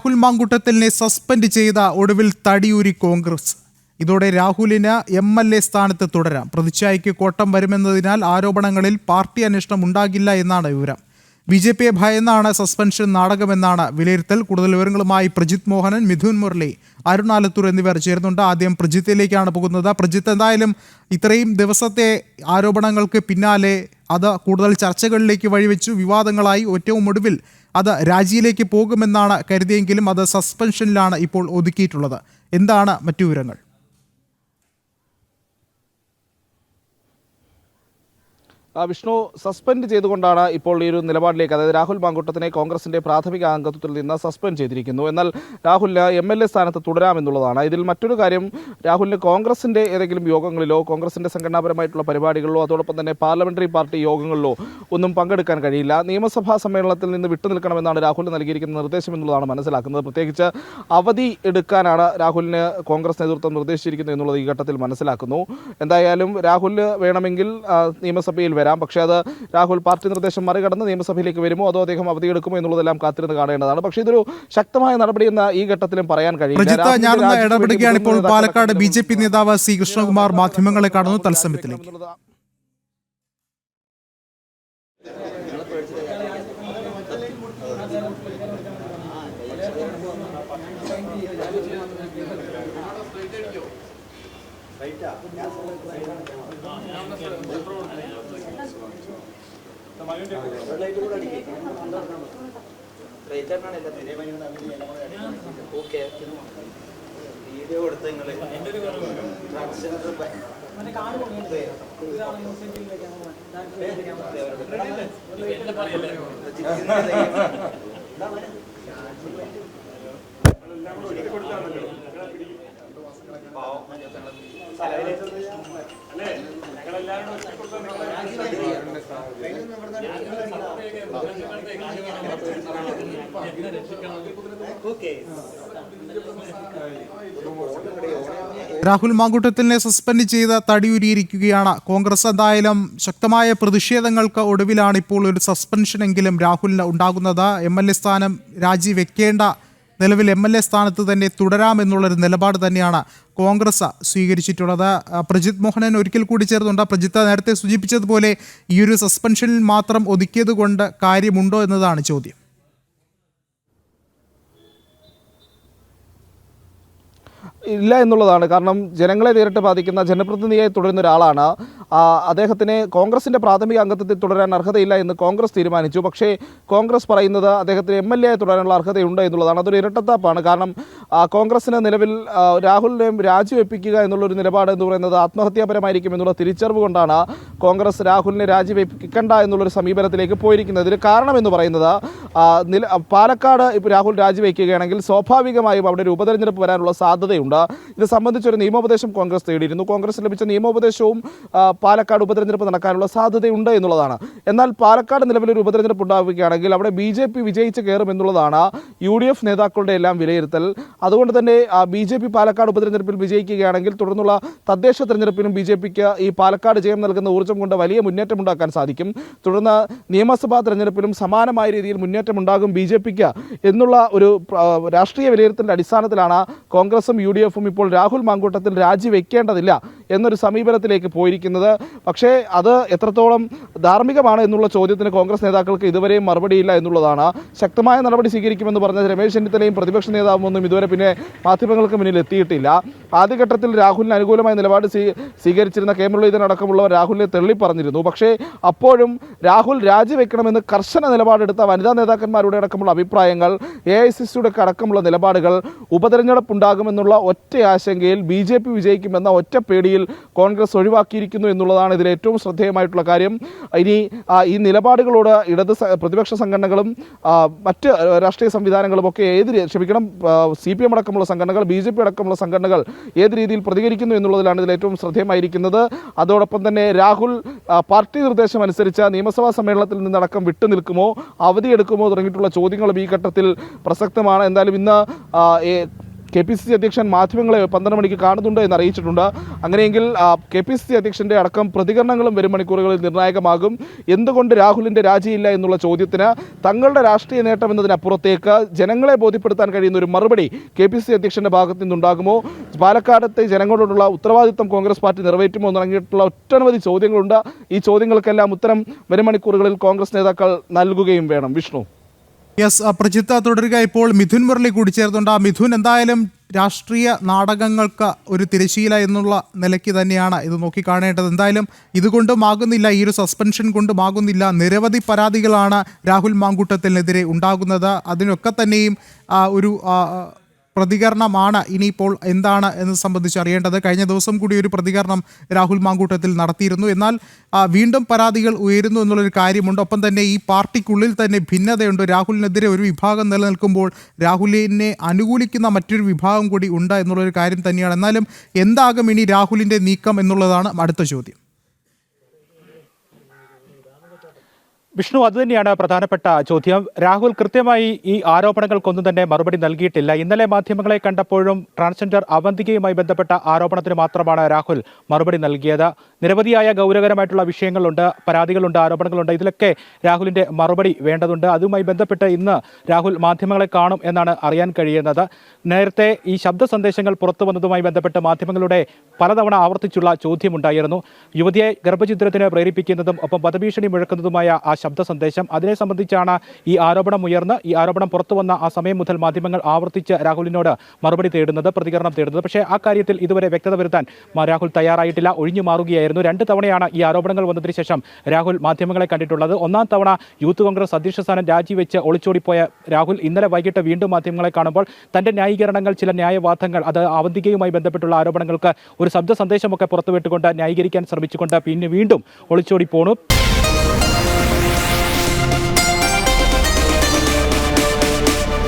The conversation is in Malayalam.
രാഹുൽ മാങ്കൂട്ടത്തിലിനെ സസ്പെൻഡ് ചെയ്ത ഒടുവിൽ തടിയൂരി കോൺഗ്രസ്. ഇതോടെ രാഹുലിന് MLA സ്ഥാനത്ത് തുടരാം. പ്രതിച്ഛായയ്ക്ക് കോട്ടം വരുമെന്നതിനാൽ ആരോപണങ്ങളിൽ പാർട്ടി അന്വേഷണം ഉണ്ടാകില്ല എന്നാണ് വിവരം. BJPയെ ഭയന്നാണ് സസ്പെൻഷൻ നാടകമെന്നാണ് വിലയിരുത്തൽ. കൂടുതൽ വിവരങ്ങളുമായി പ്രജിത് മോഹനൻ, മിഥുൻ മുരളി, അരുൺ ആലത്തൂർ എന്നിവർ ചേരുന്നുണ്ട്. ആദ്യം പ്രജിത്തിലേക്കാണ് പോകുന്നത്. പ്രജിത്ത്, എന്തായാലും ഇത്രയും ദിവസത്തെ ആരോപണങ്ങൾക്ക് പിന്നാലെ അത് കൂടുതൽ ചർച്ചകളിലേക്ക് വഴിവെച്ചു, വിവാദങ്ങളായി. ഏറ്റവും ഒടുവിൽ അത് രാജിയിലേക്ക് പോകുമെന്നാണ് കരുതിയെങ്കിലും അത് സസ്പെൻഷനിലാണ് ഇപ്പോൾ ഒതുക്കിയിട്ടുള്ളത്. എന്താണ് മറ്റു വിവരങ്ങൾ? വിഷ്ണു, സസ്പെൻഡ് ചെയ്തുകൊണ്ടാണ് ഇപ്പോൾ ഈ ഒരു നിലപാടിലേക്ക്, അതായത് രാഹുൽ മാങ്കൂട്ടത്തിനെ കോൺഗ്രസിന്റെ പ്രാഥമിക അംഗത്വത്തിൽ നിന്ന് സസ്പെൻഡ് ചെയ്തിരിക്കുന്നു. എന്നാൽ രാഹുലിന് MLA സ്ഥാനത്ത് തുടരാമെന്നുള്ളതാണ്. ഇതിൽ മറ്റൊരു കാര്യം, രാഹുലിന് കോൺഗ്രസിന്റെ ഏതെങ്കിലും യോഗങ്ങളിലോ കോൺഗ്രസിന്റെ സംഘടനാപരമായിട്ടുള്ള പരിപാടികളിലോ അതോടൊപ്പം തന്നെ പാർലമെന്ററി പാർട്ടി യോഗങ്ങളിലോ ഒന്നും പങ്കെടുക്കാൻ കഴിയില്ല. നിയമസഭാ സമ്മേളനത്തിൽ നിന്ന് വിട്ടുനിൽക്കണമെന്നാണ് രാഹുലിന് നൽകിയിരിക്കുന്ന നിർദ്ദേശം എന്നുള്ളതാണ് മനസ്സിലാക്കുന്നത്. പ്രത്യേകിച്ച് അവധി എടുക്കാനാണ് രാഹുലിന് കോൺഗ്രസ് നേതൃത്വം നിർദ്ദേശിച്ചിരിക്കുന്നത് എന്നുള്ളത് ഈ ഘട്ടത്തിൽ മനസ്സിലാക്കുന്നു. എന്തായാലും രാഹുലിന് വേണമെങ്കിൽ നിയമസഭയിൽ വരാം. പക്ഷേ അത് രാഹുൽ പാർട്ടി നിർദ്ദേശം മറികടന്ന് നിയമസഭയിലേക്ക് വരുമോ അതോ അദ്ദേഹം അവധിയെടുക്കുമോ എന്നുള്ളതെല്ലാം കാത്തിരുന്ന് കാണേണ്ടതാണ്. പക്ഷേ ഇതൊരു ശക്തമായ നടപടിയെന്ന് ഈ ഘട്ടത്തിലും പറയാൻ കഴിയില്ല. ഞാനൊന്ന് ഇടപെടുകയാണ്. ഇപ്പോൾ പാലക്കാട് BJP നേതാവ് C കൃഷ്ണകുമാർ മാധ്യമങ്ങളെ കാണുന്നു. തത്സമയത്തിലേക്ക് രാഹുൽ മാങ്കൂട്ടത്തിലിനെ സസ്പെൻഡ് ചെയ്ത് തടിയൂരിയിരിക്കുകയാണ് കോൺഗ്രസ്. എന്തായാലും ശക്തമായ പ്രതിഷേധങ്ങൾക്ക് ഒടുവിലാണ് ഇപ്പോൾ ഒരു സസ്പെൻഷനെങ്കിലും രാഹുലിന് ഉണ്ടാകുന്നത്. MLA സ്ഥാനം രാജിവെക്കേണ്ട, നിലവിൽ MLA സ്ഥാനത്ത് തന്നെ തുടരാമെന്നുള്ളൊരു നിലപാട് തന്നെയാണ് കോൺഗ്രസ് സ്വീകരിച്ചിട്ടുള്ളത്. പ്രജിത് മോഹനൻ ഒരിക്കൽ കൂടി ചേർന്നുണ്ട്. പ്രജിത്ത്, നേരത്തെ സൂചിപ്പിച്ചതുപോലെ ഈ ഒരു സസ്പെൻഷനിൽ മാത്രം ഒതുക്കിയത് കൊണ്ട് കാര്യമുണ്ടോ എന്നതാണ് ചോദ്യം. ഇല്ല എന്നുള്ളതാണ്. കാരണം ജനങ്ങളെ നേരിട്ട് ബാധിക്കുന്ന ജനപ്രതിനിധിയായി തുടരുന്ന ഒരാളാണ്. അദ്ദേഹത്തിന് കോൺഗ്രസിന്റെ പ്രാഥമിക അംഗത്വത്തിൽ തുടരാൻ അർഹതയില്ല എന്ന് കോൺഗ്രസ് തീരുമാനിച്ചു. പക്ഷേ കോൺഗ്രസ് പറയുന്നത് അദ്ദേഹത്തിന് MLA ആയി തുടരാനുള്ള അർഹതയുണ്ട് എന്നുള്ളതാണ്. അതൊരു ഇരട്ടത്താപ്പാണ്. കാരണം കോൺഗ്രസിന് നിലവിൽ രാഹുലിനെ രാജിവെപ്പിക്കുക എന്നുള്ളൊരു നിലപാട് എന്ന് പറയുന്നത് ആത്മഹത്യാപരമായിരിക്കും എന്നുള്ള തിരിച്ചറിവ് കൊണ്ടാണ് കോൺഗ്രസ് രാഹുലിനെ രാജിവെപ്പിക്കണ്ട എന്നുള്ളൊരു സമീപനത്തിലേക്ക് പോയിരിക്കുന്നത്. ഇതിന് കാരണം എന്ന് പറയുന്നത് പാലക്കാട് ഇപ്പോൾ രാഹുൽ രാജിവെക്കുകയാണെങ്കിൽ സ്വാഭാവികമായും അവിടെ ഒരു ഉപതെരഞ്ഞെടുപ്പ് വരാനുള്ള സാധ്യതയുണ്ട്. ഇത് സംബന്ധിച്ചൊരു നിയമോപദേശം കോൺഗ്രസ് തേടിയിരുന്നു. കോൺഗ്രസ് ലഭിച്ച നിയമോപദേശവും പാലക്കാട് ഉപതെരഞ്ഞെടുപ്പ് നടക്കാനുള്ള സാധ്യതയുണ്ട് എന്നുള്ളതാണ്. എന്നാൽ പാലക്കാട് നിലവിലൊരു ഉപതെരഞ്ഞെടുപ്പ് ഉണ്ടാവുകയാണെങ്കിൽ അവിടെ BJP വിജയിച്ച് കയറും എന്നുള്ളതാണ് UDF നേതാക്കളുടെ എല്ലാം വിലയിരുത്തൽ. അതുകൊണ്ട് തന്നെ BJP പാലക്കാട് ഉപതെരഞ്ഞെടുപ്പിൽ വിജയിക്കുകയാണെങ്കിൽ തുടർന്നുള്ള തദ്ദേശ തെരഞ്ഞെടുപ്പിനും BJPക്ക് ഈ പാലക്കാട് ജയം നൽകുന്ന ഊർജ്ജം കൊണ്ട് വലിയ മുന്നേറ്റമുണ്ടാക്കാൻ സാധിക്കും. തുടർന്ന് നിയമസഭാ തെരഞ്ഞെടുപ്പിലും സമാനമായ രീതിയിൽ മുന്നേറ്റമുണ്ടാകും BJPക്ക് എന്നുള്ള ഒരു രാഷ്ട്രീയ വിലയിരുത്തലിൻ്റെ അടിസ്ഥാനത്തിലാണ് കോൺഗ്രസും UDFും ഇപ്പോൾ രാഹുൽ മാങ്കൂട്ടത്തിൽ രാജിവെക്കേണ്ടതില്ല എന്നൊരു സമീപനത്തിലേക്ക് പോയിരിക്കുന്നത്. പക്ഷേ അത് എത്രത്തോളം ധാർമ്മികമാണ് എന്നുള്ള ചോദ്യത്തിന് കോൺഗ്രസ് നേതാക്കൾക്ക് ഇതുവരെയും മറുപടിയില്ല എന്നുള്ളതാണ്. ശക്തമായ നടപടി സ്വീകരിക്കുമെന്ന് പറഞ്ഞ രമേശ് ചെന്നിത്തലയും പ്രതിപക്ഷ നേതാവും ഒന്നും ഇതുവരെ പിന്നെ മാധ്യമങ്ങൾക്ക് മുന്നിൽ എത്തിയിട്ടില്ല. ആദ്യഘട്ടത്തിൽ രാഹുലിന് അനുകൂലമായ നിലപാട് സ്വീകരിച്ചിരുന്ന കെ മുരളീധരൻ അടക്കമുള്ളവർ രാഹുലിനെ തള്ളിപ്പറഞ്ഞിരുന്നു. പക്ഷേ അപ്പോഴും രാഹുൽ രാജിവെക്കണമെന്ന് കർശന നിലപാടെടുത്ത വനിതാ നേതാക്കന്മാരുടെ അടക്കമുള്ള അഭിപ്രായങ്ങൾ, AICCയുടെ അടക്കമുള്ള നിലപാടുകൾ, ഉപതെരഞ്ഞെടുപ്പ് ഉണ്ടാകുമെന്നുള്ള ഒറ്റ ആശങ്കയിൽ BJP വിജയിക്കുമെന്ന ഒറ്റ പേടിയിൽ കോൺഗ്രസ് ഒഴിവാക്കിയിരിക്കുന്നു എന്നുള്ളതാണ് ഇതിൽ ഏറ്റവും ശ്രദ്ധേയമായിട്ടുള്ള കാര്യം. ഇനി ഈ നിലപാടുകളോട് പ്രതിപക്ഷ സംഘടനകളും മറ്റ് രാഷ്ട്രീയ സംവിധാനങ്ങളും ഒക്കെ CPM അടക്കമുള്ള സംഘടനകൾ, BJP അടക്കമുള്ള സംഘടനകൾ ഏത് രീതിയിൽ പ്രതികരിക്കുന്നു എന്നുള്ളതിലാണ് ഇതിൽ ഏറ്റവും ശ്രദ്ധേയമായിരിക്കുന്നത്. അതോടൊപ്പം തന്നെ രാഹുൽ പാർട്ടി നിർദ്ദേശം അനുസരിച്ച് നിയമസഭാ സമ്മേളനത്തിൽ നിന്നടക്കം വിട്ടുനിൽക്കുമോ, അവധിയെടുക്കുമോ തുടങ്ങിയിട്ടുള്ള ചോദ്യങ്ങളും ഈ ഘട്ടത്തിൽ പ്രസക്തമാണ്. എന്തായാലും ഇന്ന് KPCC അധ്യക്ഷൻ മാധ്യമങ്ങളെ 12 മണിക്ക് കാണുന്നുണ്ട് എന്ന് അറിയിച്ചിട്ടുണ്ട്. അങ്ങനെയെങ്കിൽ KPCC അധ്യക്ഷൻ്റെ അടക്കം പ്രതികരണങ്ങളും വരും മണിക്കൂറുകളിൽ നിർണായകമാകും. എന്തുകൊണ്ട് രാഹുലിൻ്റെ രാജിയില്ല എന്നുള്ള ചോദ്യത്തിന് തങ്ങളുടെ രാഷ്ട്രീയ നേട്ടം എന്നതിനപ്പുറത്തേക്ക് ജനങ്ങളെ ബോധ്യപ്പെടുത്താൻ കഴിയുന്ന ഒരു മറുപടി KPCC അധ്യക്ഷൻ്റെ ഭാഗത്തു നിന്നുണ്ടാകുമോ, പാലക്കാടത്തെ ജനങ്ങളോടുള്ള ഉത്തരവാദിത്തം കോൺഗ്രസ് പാർട്ടി നിറവേറ്റുമോ തുടങ്ങിയിട്ടുള്ള ഒട്ടനവധി ചോദ്യങ്ങളുണ്ട്. ഈ ചോദ്യങ്ങൾക്കെല്ലാം ഉത്തരം വരും മണിക്കൂറുകളിൽ കോൺഗ്രസ് നേതാക്കൾ നൽകുകയും വേണം. വിഷ്ണു. യെസ്, പ്രജിത്ത തുടരുക. ഇപ്പോൾ മിഥുൻ മുരളി കൂടി ചേർന്നുണ്ട്. മിഥുൻ, എന്തായാലും രാഷ്ട്രീയ നാടകങ്ങൾക്ക് ഒരു തിരശ്ശീല എന്നുള്ള നിലയ്ക്ക് തന്നെയാണ് ഇത് നോക്കിക്കാണേണ്ടത്. എന്തായാലും ഇതുകൊണ്ടുമാകുന്നില്ല, ഈ ഒരു സസ്പെൻഷൻ കൊണ്ടുമാകുന്നില്ല. നിരവധി പരാതികളാണ് രാഹുൽ മാങ്കൂട്ടത്തിനെതിരെ ഉണ്ടാകുന്നത്. അതിനൊക്കെ തന്നെയും ഒരു പ്രതികരണമാണ് ഇനിയിപ്പോൾ എന്താണ് എന്ന് സംബന്ധിച്ച് അറിയേണ്ടത്. കഴിഞ്ഞ ദിവസം കൂടി ഒരു പ്രതികരണം രാഹുൽ മാങ്കൂട്ടത്തിൽ നടത്തിയിരുന്നു. എന്നാൽ വീണ്ടും പരാതികൾ ഉയരുന്നു എന്നുള്ളൊരു കാര്യമുണ്ട്. ഒപ്പം തന്നെ ഈ പാർട്ടിക്കുള്ളിൽ തന്നെ ഭിന്നതയുണ്ട്. രാഹുലിനെതിരെ ഒരു വിഭാഗം നിലനിൽക്കുമ്പോൾ രാഹുലിനെ അനുകൂലിക്കുന്ന മറ്റൊരു വിഭാഗം കൂടി ഉണ്ട് എന്നുള്ളൊരു കാര്യം തന്നെയാണ്. എന്നാലും എന്താകും ഇനി രാഹുലിൻ്റെ നീക്കം എന്നുള്ളതാണ് അടുത്ത ചോദ്യം. വിഷ്ണു, അതുതന്നെയാണ് പ്രധാനപ്പെട്ട ചോദ്യം. രാഹുൽ കൃത്യമായി ഈ ആരോപണങ്ങൾക്കൊന്നും തന്നെ മറുപടി നൽകിയിട്ടില്ല. ഇന്നലെ മാധ്യമങ്ങളെ കണ്ടപ്പോഴും ട്രാൻസ്ജെൻഡർ അവന്തികയുമായി ബന്ധപ്പെട്ട ആരോപണത്തിന് മാത്രമാണ് രാഹുൽ മറുപടി നൽകിയത്. നിരവധിയായ ഗൗരവകരമായിട്ടുള്ള വിഷയങ്ങളുണ്ട്, പരാതികളുണ്ട്, ആരോപണങ്ങളുണ്ട്. ഇതിലൊക്കെ രാഹുലിൻ്റെ മറുപടി വേണ്ടതുണ്ട്. അതുമായി ബന്ധപ്പെട്ട് ഇന്ന് രാഹുൽ മാധ്യമങ്ങളെ കാണും എന്നാണ് അറിയാൻ കഴിയുന്നത്. നേരത്തെ ഈ ശബ്ദ സന്ദേശങ്ങൾ പുറത്തു വന്നതുമായി ബന്ധപ്പെട്ട് മാധ്യമങ്ങളുടെ പലതവണ ആവർത്തിച്ചുള്ള ചോദ്യമുണ്ടായിരുന്നു. യുവതിയെ ഗർഭഛിദ്രത്തിന് പ്രേരിപ്പിക്കുന്നതും ഒപ്പം വധഭീഷണി മുഴക്കുന്നതുമായ ആ ശബ്ദ സന്ദേശം, അതിനെ സംബന്ധിച്ചാണ് ഈ ആരോപണം ഉയർന്ന് ഈ ആരോപണം പുറത്തു വന്ന ആ സമയം മുതൽ മാധ്യമങ്ങൾ ആവർത്തിച്ച് രാഹുലിനോട് മറുപടി തേടുന്നത്, പ്രതികരണം തേടുന്നത്. പക്ഷേ ആ കാര്യത്തിൽ ഇതുവരെ വ്യക്തത വരുത്താൻ രാഹുൽ തയ്യാറായിട്ടില്ല, ഒഴിഞ്ഞു മാറുകയായിരുന്നു. 2 തവണയാണ് ഈ ആരോപണങ്ങൾ വന്നതിന് ശേഷം രാഹുൽ മാധ്യമങ്ങളെ കണ്ടിട്ടുള്ളത്. ഒന്നാം തവണ യൂത്ത് കോൺഗ്രസ് അധ്യക്ഷ സ്ഥാനം രാജിവെച്ച് ഒളിച്ചോടിപ്പോയ രാഹുൽ ഇന്നലെ വൈകിട്ട് വീണ്ടും മാധ്യമങ്ങളെ കാണുമ്പോൾ തന്റെ ന്യായീകരണങ്ങൾ, ചില ന്യായവാദങ്ങൾ, അത് അവന്തികയുമായി ബന്ധപ്പെട്ടുള്ള ആരോപണങ്ങൾക്ക് ഒരു ശബ്ദ സന്ദേശമൊക്കെ പുറത്തുവിട്ടുകൊണ്ട് ന്യായീകരിക്കാൻ ശ്രമിച്ചുകൊണ്ട് പിന്നെ വീണ്ടും ഒളിച്ചോടി പോണു.